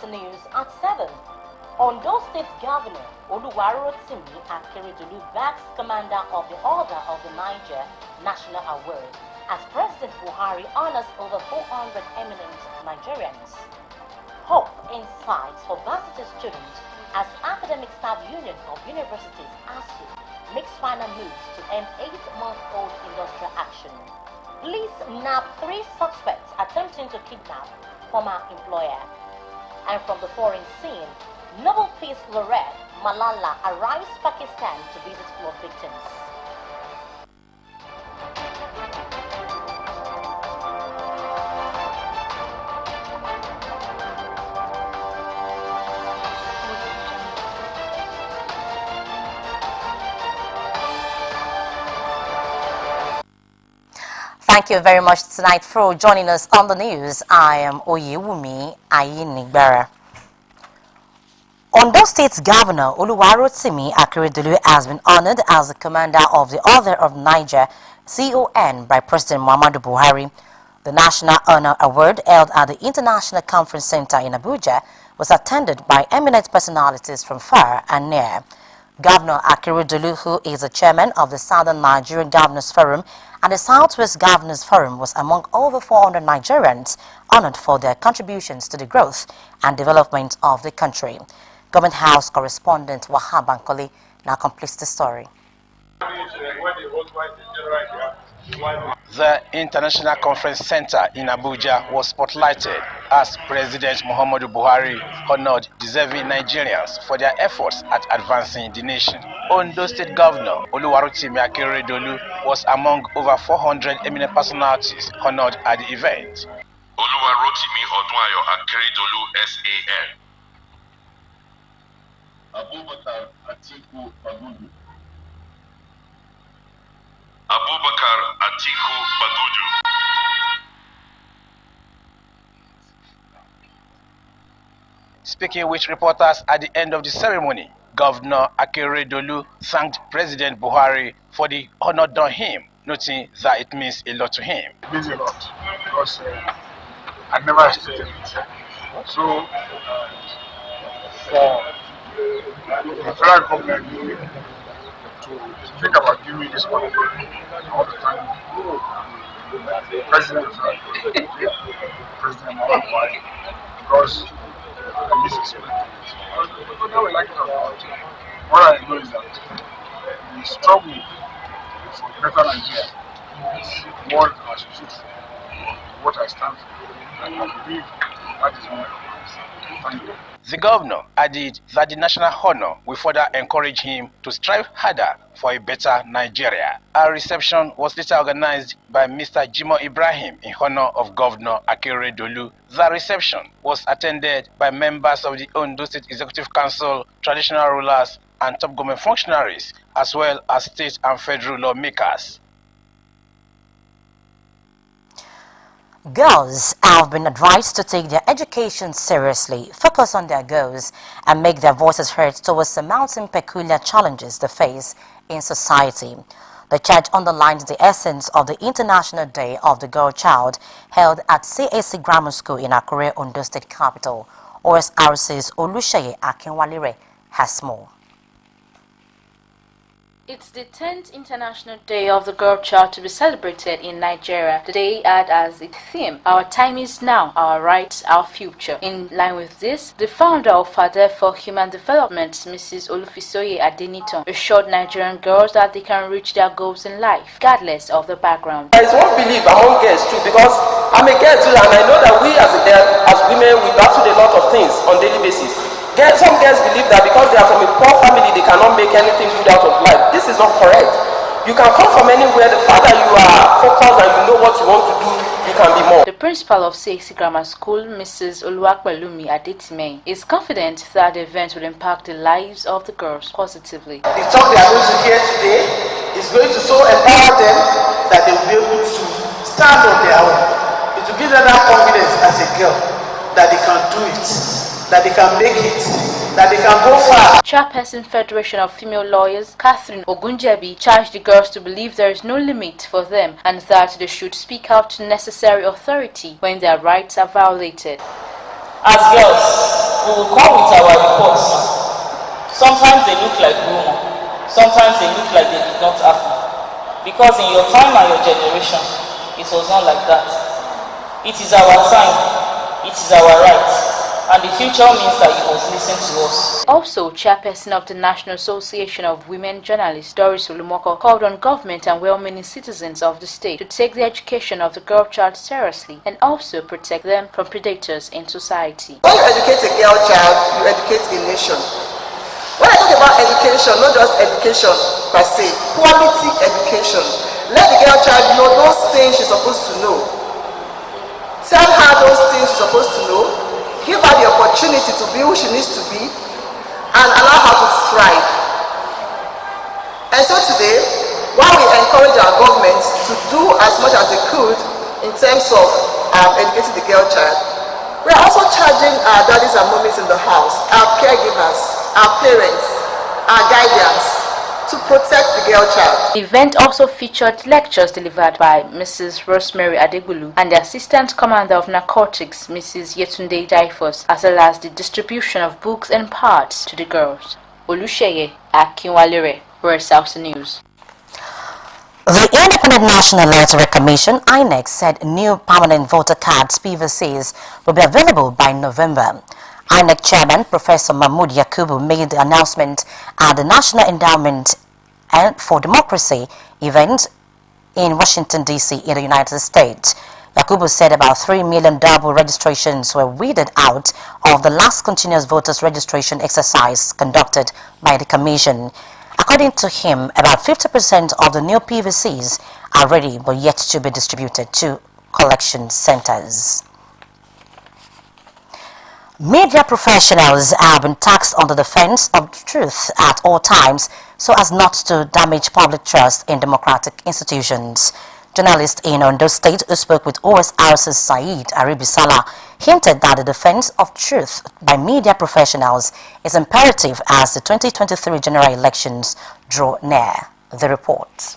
news at 7. Ondo State Governor Oluwarotimi Akeredolu backs commander of the Order of the Niger National Award as President Buhari honors over 400 eminent Nigerians. Hope in sight for varsity students as Academic Staff Union of Universities ASU makes final moves to end 8-month-old industrial action. Police nab 3 suspects attempting to kidnap former employer. And from the foreign scene, Nobel Peace Laureate Malala arrives Pakistan to visit flood victims. Thank you very much tonight for joining us on the news. I am Oyewumi Ayinigbera. Ondo State Governor Oluwarotimi Akeredolu has been honored as the commander of the Order of Niger (CON) by President Muhammadu Buhari. The National Honor Award held at the International Conference Center in Abuja was attended by eminent personalities from far and near. Governor Akeredolu, who is the chairman of the Southern Nigerian Governors Forum and the Southwest Governors Forum, was among over 400 Nigerians honored for their contributions to the growth and development of the country. Government House correspondent Wahab Ankoli now completes the story. The International Conference Center in Abuja was spotlighted as President Muhammadu Buhari honored deserving Nigerians for their efforts at advancing the nation. Ondo State Governor Oluwarotimi Akeredolu was among over 400 eminent personalities honored at the event. Oluwarotimi Odwayo Akeredolu SAN. Abubakar Atiku Bagudu. Abubakar Atiku Bagudu. Speaking with reporters at the end of the ceremony, Governor Akeredolu thanked President Buhari for the honor done him, noting that it means a lot to him. It means a lot because I never expected it. So, for the federal government to think about giving me this honor, I want to thank the President Muhammadu Buhari, because I misexpected it. I would like to talk about it. What I know is that the struggle for better Nigeria is what I stood for, what I stand for, and I believe that is my purpose. Thank you. The governor added that the national honor will further encourage him to strive harder for a better Nigeria. A reception was later organized by Mr. Jimo Ibrahim in honor of Governor Akeredolu. The reception was attended by members of the Ondo State Executive Council, traditional rulers, and top government functionaries, as well as state and federal lawmakers. Girls have been advised to take their education seriously, focus on their goals, and make their voices heard towards surmounting peculiar challenges they face in society. The church underlined the essence of the International Day of the Girl Child held at CAC Grammar School in Akure, Ondo State Capital. Osrc's Oluseye Akinwalire has more. It's the 10th International Day of the Girl Child to be celebrated in Nigeria. The day had as its theme, "Our time is now, our rights, our future." In line with this, the founder of Father for Human Development, Mrs. Olufisoye Adeniton, assured Nigerian girls that they can reach their goals in life, regardless of the background. There is one belief among girls too, because I'm a girl too, and I know that we as a girl, as women, we battle a lot of things on a daily basis. Some girls believe that because they are from a poor family, they cannot make anything good out of life. This is not correct. You can come from anywhere. The fact that you are focused and you know what you want to do, you can be more. The principal of CAC Grammar School, Mrs. Oluwapelumi Adetime, is confident that the event will impact the lives of the girls positively. The talk they are going to hear today is going to so empower them that they will be able to stand on their own. It will give them that confidence as a girl that they can do it, that they can make it, that they can go far. Chairperson Federation of Female Lawyers, Catherine Ogunjebi, charged the girls to believe there is no limit for them and that they should speak out to necessary authority when their rights are violated. As girls, we will come with our reports. Sometimes they look like rumor, sometimes they look like they did not happen. Because in your time and your generation, it was not like that. It is our time, it is our right, and the future means that you must listen to us. Also, chairperson of the National Association of Women Journalists, Doris Olumoko, called on government and well-meaning citizens of the state to take the education of the girl child seriously and also protect them from predators in society. When you educate a girl child, you educate a nation. When I talk about education, not just education per se, quality education. Let the girl child know those things she's supposed to know. Tell her those things she's supposed to know. Give her the opportunity to be who she needs to be and allow her to thrive. And so today, while we encourage our governments to do as much as they could in terms of educating the girl child, we are also charging our daddies and mummies in the house, our caregivers, our parents, our guardians, to protect the girl child. The event also featured lectures delivered by Mrs. Rosemary Adegulu and the Assistant Commander of Narcotics, Mrs. Yetunde Daifos, as well as the distribution of books and parts to the girls. Olusheye Akinwalere, West South News. The Independent National Electoral Commission, INEC, said new permanent voter cards (PVCs) will be available by November. INEC Chairman Professor Mahmood Yakubu made the announcement at the National Endowment for Democracy event in Washington, D.C. in the United States. Yakubu said about 3 million double registrations were weeded out of the last continuous voters registration exercise conducted by the Commission. According to him, about 50% of the new PVCs are ready but yet to be distributed to collection centers. Media professionals have been tasked on the defense of truth at all times so as not to damage public trust in democratic institutions. Journalists in Ondo State who spoke with Osrc's Saeed Aribisala hinted that the defense of truth by media professionals is imperative as the 2023 general elections draw near. The report.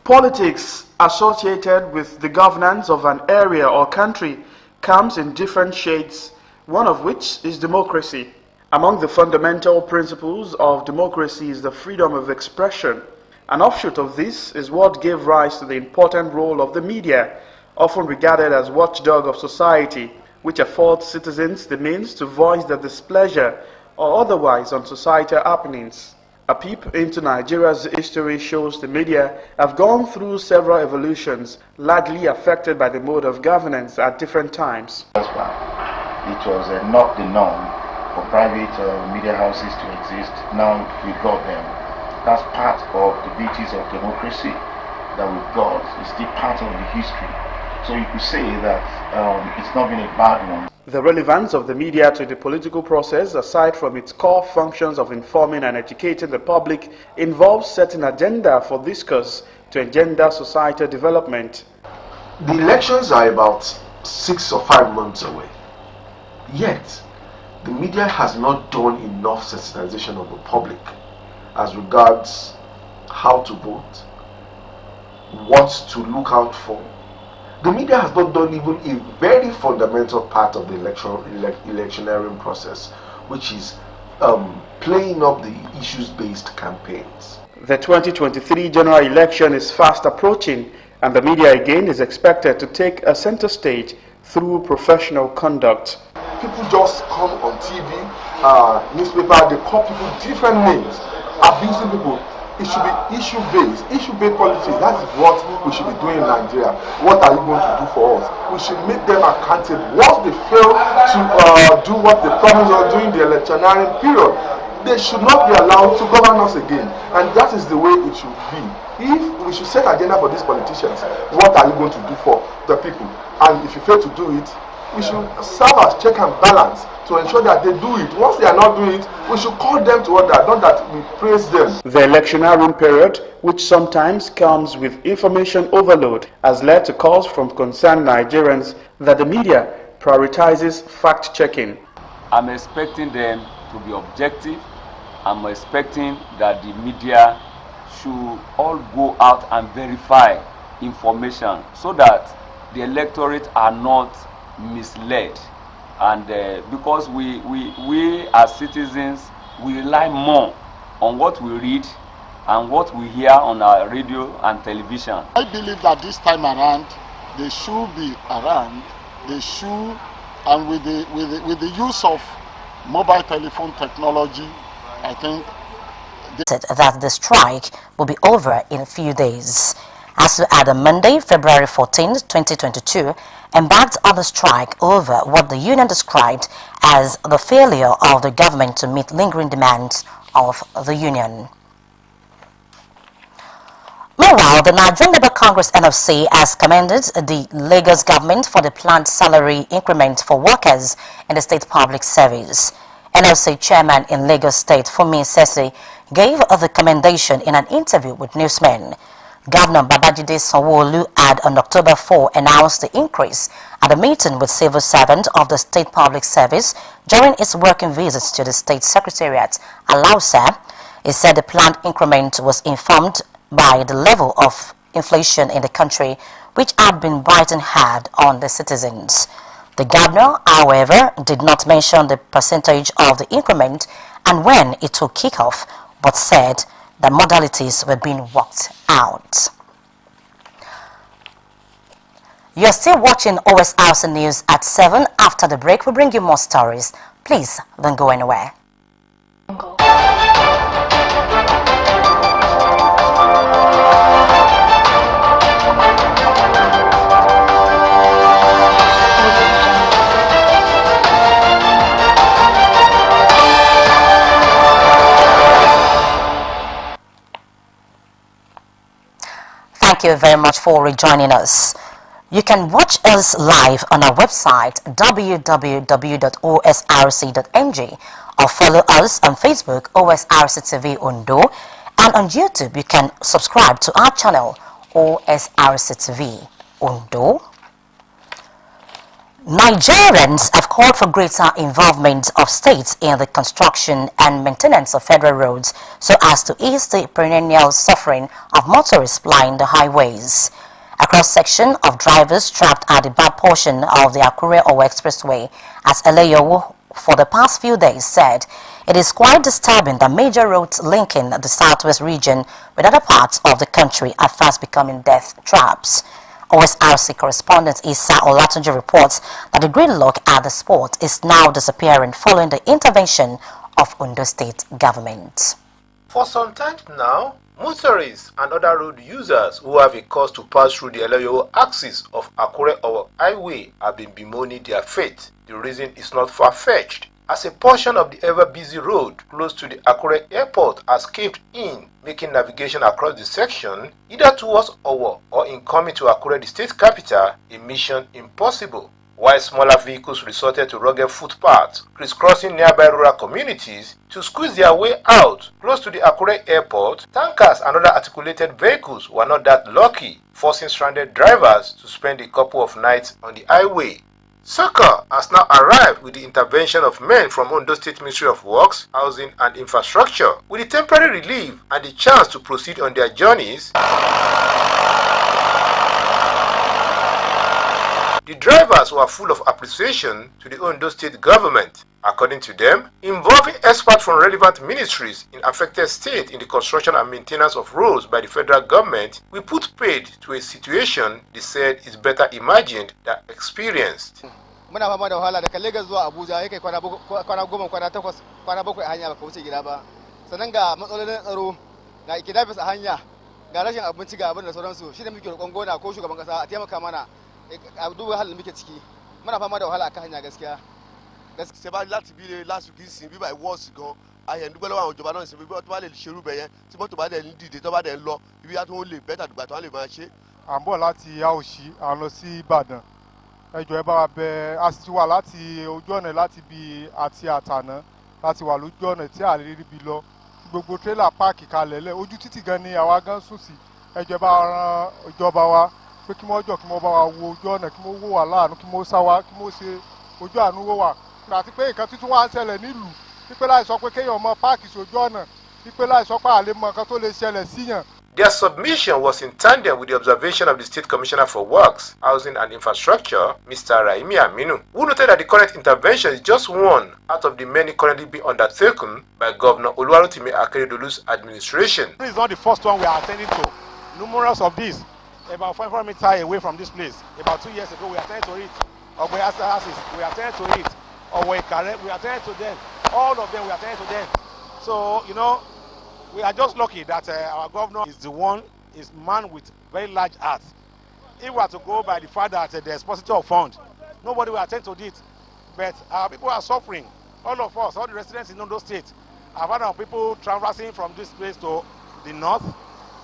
Politics associated with the governance of an area or country comes in different shades, one of which is democracy. Among the fundamental principles of democracy is the freedom of expression. An offshoot of this is what gave rise to the important role of the media, often regarded as watchdog of society, which affords citizens the means to voice their displeasure or otherwise on societal happenings. A peep into Nigeria's history shows the media have gone through several evolutions, largely affected by the mode of governance at different times. It was not the norm for private media houses to exist. Now we've got them. That's part of the beauties of democracy that we've got. It's still part of the history. So you could say that it's not been a bad one. The relevance of the media to the political process, aside from its core functions of informing and educating the public, involves setting agenda for discourse to engender societal development. The elections are about 6 or 5 months away. Yet, the media has not done enough sensitization of the public as regards how to vote, what to look out for. The media has not done even a very fundamental part of the electioneering process, which is playing up the issues-based campaigns. The 2023 general election is fast approaching, and the media again is expected to take a center stage through professional conduct. People just come on TV, newspaper, they call people different names, abusing people. It should be issue-based politics. That is what we should be doing in Nigeria. What are you going to do for us? We should make them accountable. Once they fail to do what they promised us during the electioneering period, they should not be allowed to govern us again. And that is the way it should be. If we should set agenda for these politicians, what are you going to do for the people? And if you fail to do it, we should serve as check and balance to ensure that they do it. Once they are not doing it, we should call them to order, not that we praise them. The electioneering period, which sometimes comes with information overload, has led to calls from concerned Nigerians that the media prioritizes fact-checking. I'm expecting them to be objective. I'm expecting that the media should all go out and verify information so that the electorate are not misled and because we as citizens, we rely more on what we read and what we hear on our radio and television. I believe that this time around, they should be around. They should, and with the use of mobile telephone technology, I think that the strike will be over in a few days. As we add on Monday, February 14, 2022, embarked on the strike over what the union described as the failure of the government to meet lingering demands of the union. Meanwhile, the Nigerian Labour Congress (NFC) has commended the Lagos government for the planned salary increment for workers in the state public service. NLC chairman in Lagos State, Funmi Sese, gave the commendation in an interview with newsmen. Governor Babajide Sanwo-Olu had on October 4 announced the increase at a meeting with civil servants of the state public service during his working visits to the state secretariat, Alausa. He said the planned increment was informed by the level of inflation in the country, which had been biting hard on the citizens. The governor, however, did not mention the percentage of the increment and when it will kick off, but said that modalities were being worked out. You're still watching Osrc News at 7. After the break, we'll bring you more stories. Please don't go anywhere. Thank you very much for rejoining us. You can watch us live on our website www.osrc.ng or follow us on Facebook OSRC TV Ondo, and on YouTube you can subscribe to our channel OSRC TV Ondo. Nigerians have called for greater involvement of states in the construction and maintenance of federal roads so as to ease the perennial suffering of motorists plying the highways. A cross-section of drivers trapped at the bad portion of the Akure-Owo Expressway at Eleyowo for the past few days said it is quite disturbing that major roads linking the southwest region with other parts of the country are fast becoming death traps. Osrc correspondent Isa Olatunji reports that the gridlock at the spot is now disappearing following the intervention of Ondo State government. For some time now, motorists and other road users who have a course to pass through the Eleyowo axis of Akure-Owo Highway have been bemoaning their fate. The reason is not far-fetched, as a portion of the ever-busy road close to the Akure airport has caved in, making navigation across the section, either towards Owo or in coming to Akure, the state capital, a mission impossible. While smaller vehicles resorted to rugged footpaths, crisscrossing nearby rural communities to squeeze their way out close to the Akure airport, tankers and other articulated vehicles were not that lucky, forcing stranded drivers to spend a couple of nights on the highway. Succor has now arrived with the intervention of men from Ondo State Ministry of Works, Housing and Infrastructure, with the temporary relief and the chance to proceed on their journeys. The drivers were full of appreciation to the Ondo State government. According to them, involving experts from relevant ministries in affected states in the construction and maintenance of roads by the federal government will put paid to a situation they said is better imagined than experienced. Muna fama da wahala daga Lagos zuwa Abuja yake kwana 10 kwana 8 kwana 7 a hanya baka wuce gida ba. Sannan ga matsalolin tsaro, ga ikidafis a hanya, ga rashin abinci ga abin da sauransu. Shi da muke roƙon gona ko shugaban kasa a taimaka mana a duba halin muke ciki. Muna fama da wahala akan hanya gaskiya. Ṣé bá láti bí last week sin bí by wọ́ọ̀sì gan ayẹ̀ ń dúpẹ́ lọ́wọ́ àwọn ìjọba náà ṣe bí wọ́n tó bá lè ṣerú bẹ̀ yẹn tí mọ́tò bá dẹ̀ ń dìde tó bá dẹ̀ ń lọ ibi yá tó ń lè bẹ́tà dùgbà tó wọ́n lè máa ṣe. À ń bọ̀ láti Aoshi à ń lọ sí Ìbàdàn ẹjọ́ ẹ bá wa bẹ a sì ti wà láti ojú ọ̀nà láti bí àti àtàná láti wà lójú ọ̀nà tí a lè rí bí lọ gbogbo tírélà páàkì kalẹ̀ lẹ̀ ojú títì gan ni àwa gan sùn sí ẹjọ́ ẹ bá ran ìjọba wa pé kí wọ́n jọ kí wọ́n bá wa wo ojú ọ̀nà kí wọ́n wò wá láàánú kí wọ́n sá wa kí wọ́n ṣe ojú àánú wò wá àti pé nǹkan tuntun wá ń ṣẹlẹ̀ nílùú pípẹ́ láì sọ pé kéèyàn mọ páàkì sójú ọ̀nà pípẹ́ láì sọ pé àlè mọ nǹkan tó lè ṣẹlẹ̀ síyàn. Their submission was in tandem with the observation of the State Commissioner for Works, Housing and Infrastructure, Mr. Raimi Aminu, who noted that the current intervention is just one out of the many currently being undertaken by Governor Oluwarotimi Akeredolu's administration. This is not the first one we are attending to. Numerous of these, about 500 meters away from this place, about 2 years ago, we attended to it. Ogbe we attended to it. Ogbe we attended to them. All of them, we attended to them. So, you know, we are just lucky that our governor is the one, is man with very large heart. If we are to go by the fact that the expositor of funds, nobody will attend to it. But our people are suffering. All of us, all the residents in those states, I've had our people traversing from this place to the north,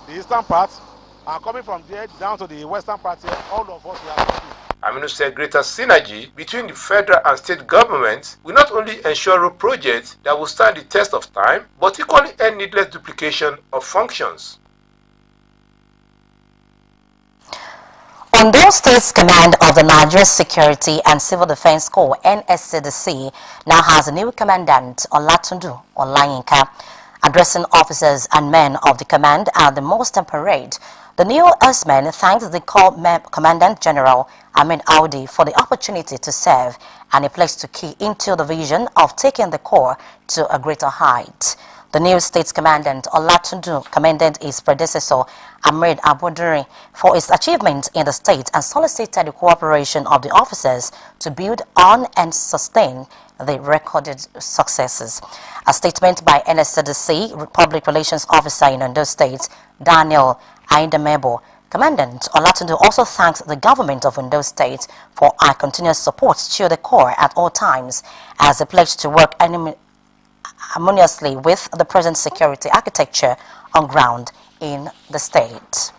the eastern part, and coming from there down to the western part here, all of us we are suffering. Aminu said greater synergy between the federal and state governments will not only ensure road projects that will stand the test of time, but equally end needless duplication of functions. Ondo State's command of the Nigerian Security and Civil Defense Corps, NSCDC, now has a new commandant, Olatundu Olayinka. Addressing officers and men of the command at the Mustang Parade, the new Earthman thanked the Corps Commandant General Amin Audi for the opportunity to serve and a place to key into the vision of taking the Corps to a greater height. The new State's Commandant Olatundu commended his predecessor Ahmed Abuduri for his achievements in the state and solicited the cooperation of the officers to build on and sustain the recorded successes. A statement by NSCDC Public Relations Officer in Ondo State, Daniel Aindamebo, Commandant Olatundu also thanks the government of Ondo State for our continuous support to the Corps at all times as a pledge to work harmoniously with the present security architecture on ground in the state.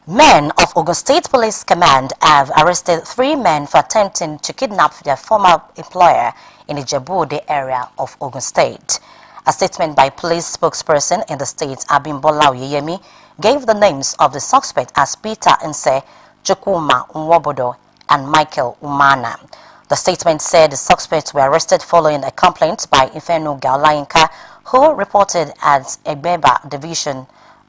Men of Ogun State Police Command have arrested 3 men for attempting to kidnap their former employer in the Ijebu-Ode area of Ogun State. A statement by police spokesperson in the state, Abimbola Oyeyemi, gave the names of the suspect as Peter Nse, Chukwuma Nwobodo, and Michael Umana. The statement said the suspects were arrested following a complaint by Ifenu Olayinka, who reported at Egbeba Division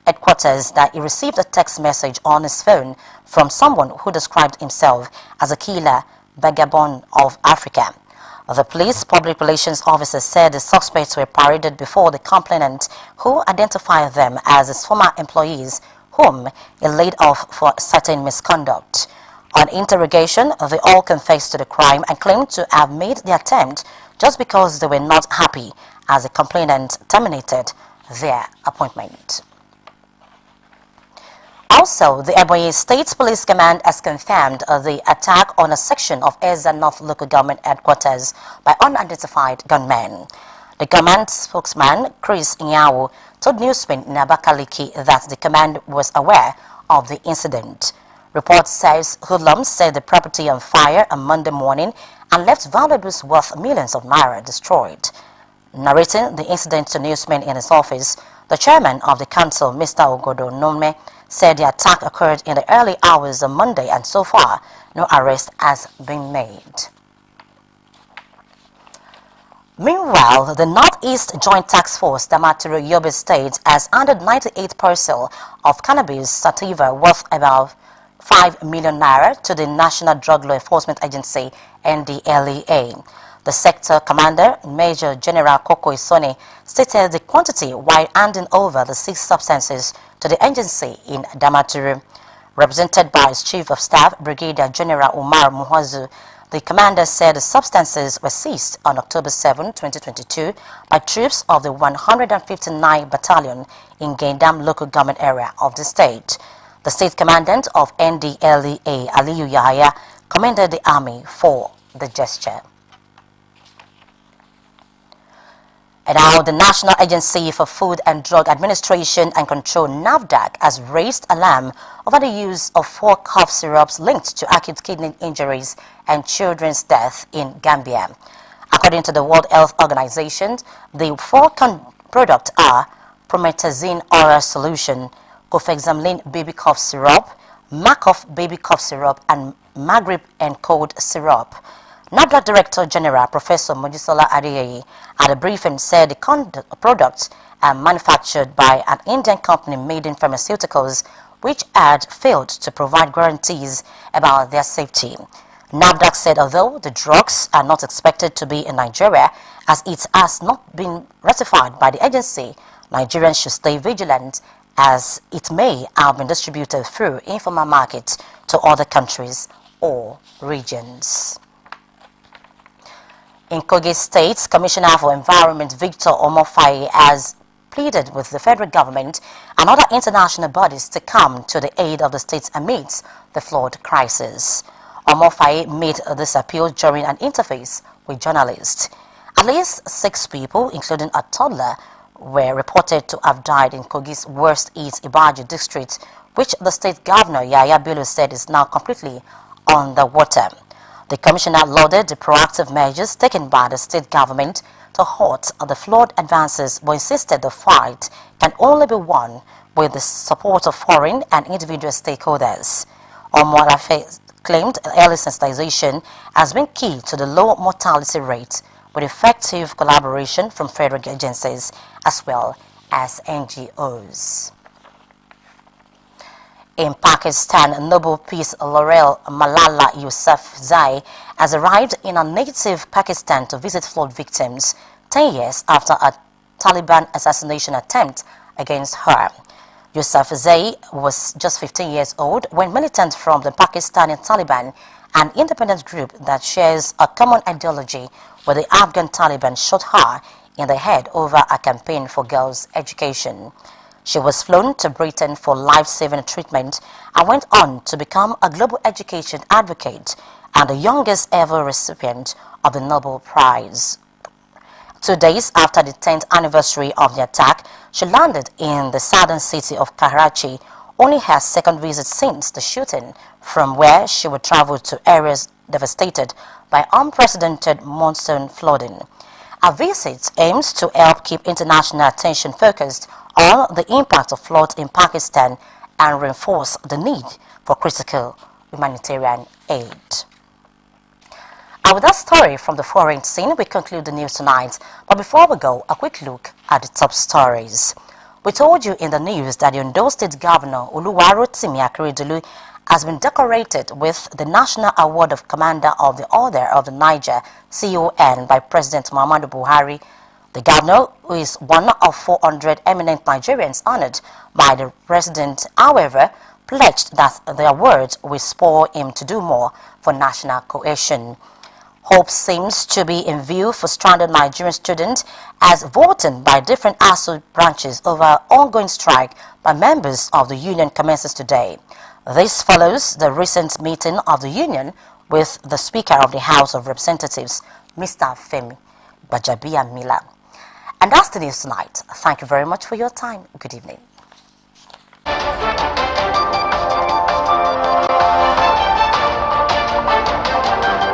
headquarters that he received a text message on his phone from someone who described himself as a killer vagabond of Africa. The police public relations officer said the suspects were paraded before the complainant, who identified them as his former employees, whom he laid off for certain misconduct. On interrogation, they all confessed to the crime and claimed to have made the attempt just because they were not happy as the complainant terminated their appointment. Also, the Ebonyi State Police Command has confirmed the attack on a section of Eza North Local Government Headquarters by unidentified gunmen. The command spokesman, Chris Nyawu, told newsmen in Abakaliki that the command was aware of the incident. Report says hoodlums set the property on fire on Monday morning and left valuables worth millions of naira destroyed. Narrating the incident to newsmen in his office, the chairman of the council, Mr. Ogodo Nome, said the attack occurred in the early hours of Monday and so far no arrest has been made. Meanwhile, the Northeast Joint Task Force, Damaturu Yobe State, has handed 98 parcels of cannabis sativa worth about 5 million naira to the National Drug Law Enforcement Agency, NDLEA. The sector commander, Major General Koko Isoni, stated the quantity while handing over the 6 substances to the agency in Damaturu. Represented by his Chief of Staff, Brigadier General Umar Muhazu, the commander said the substances were seized on October 7, 2022 by troops of the 159 Battalion in Gendam local government area of the state. The state commandant of NDLEA, Aliyu Yahaya, commended the army for the gesture. And now the National Agency for Food and Drug Administration and Control, NAFDAC, has raised alarm over the use of 4 cough syrups linked to acute kidney injuries and children's death in Gambia. According to the World Health Organization, the 4 products are promethazine oral solution, cofexamlin baby cough syrup, Macof baby cough syrup, and Maghrib and cold syrup. NAFDAC Director General Professor Mojisola Adeyeye at a briefing said the products and manufactured by an Indian company made in pharmaceuticals, which had failed to provide guarantees about their safety. NAFDAC said although the drugs are not expected to be in Nigeria, as it has not been ratified by the agency, Nigerians should stay vigilant as it may have been distributed through informal markets to other countries or regions. In Kogi State, Commissioner for Environment Victor Omofai has pleaded with the federal government and other international bodies to come to the aid of the state amidst the flood crisis. Omofai made this appeal during an interface with journalists. At least 6 people, including a toddler, were reported to have died in Kogi's worst-hit Ibaji district, which the state governor Yaya Bello said is now completely underwater. The commissioner lauded the proactive measures taken by the state government to halt the flood advances, but insisted the fight can only be won with the support of foreign and individual stakeholders. Omolafe claimed early sensitization has been key to the low mortality rate, with effective collaboration from federal agencies as well as NGOs. In Pakistan, Nobel Peace Laureate Malala Yousafzai has arrived in her native Pakistan to visit flood victims 10 years after a Taliban assassination attempt against her. Yousafzai was just 15 years old when militants from the Pakistani Taliban, an independent group that shares a common ideology with the Afghan Taliban, shot her in the head over a campaign for girls' education. She was flown to Britain for life-saving treatment and went on to become a global education advocate and the youngest ever recipient of the Nobel Prize. 2 days after the 10th anniversary of the attack, she landed in the southern city of Karachi, only her second visit since the shooting, from where she would travel to areas devastated by unprecedented monsoon flooding. Her visit aims to help keep international attention focused on the impact of floods in Pakistan and reinforce the need for critical humanitarian aid. And with that story from the foreign scene, we conclude the news tonight. But before we go, a quick look at the top stories. We told you in the news that the Ondo State Governor Oluwarotimi Akeredolu has been decorated with the National Award of Commander of the Order of the Niger, CON, by President Muhammadu Buhari. The governor, who is one of 400 eminent Nigerians honored by the president, however, pledged that the award will spur him to do more for national cohesion. Hope seems to be in view for stranded Nigerian students as voting by different ASU branches over ongoing strike by members of the union commences today. This follows the recent meeting of the union with the Speaker of the House of Representatives, Mr. Femi Bajabiamila. And that's the news tonight. Thank you very much for your time. Good evening.